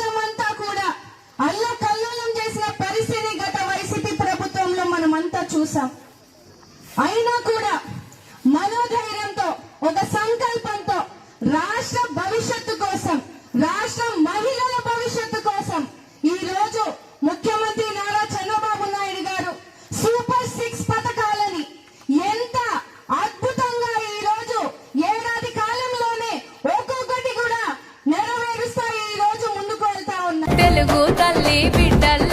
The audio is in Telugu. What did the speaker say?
రాష్ట్రం అంతా కూడా అల్లకల్లోలం చేసిన పరిస్థితి గత వైసీపీ ప్రభుత్వంలో మనమంతా చూసాం. అయినా కూడా మనోధైర్యంతో, ఒక సంకల్పంతో రాష్ట్ర భవిష్యత్తు కోసం, రాష్ట్ర మహిళల భవిష్యత్తు కోసం ఈ రోజు ముఖ్యమంత్రి నారా చంద్రబాబు నాయుడు గారు సూపర్ 6 పథకాలని ఎంత అద్భుతంగా ఈ రోజు ఏడాది కాలంలోనే ఒక్కొక్కటి కూడా నెరవేరుస్తా ఈ రోజు ముందుకు వెళ్తా ఉన్నారు. తెలుగు తల్లి బిడ్డలు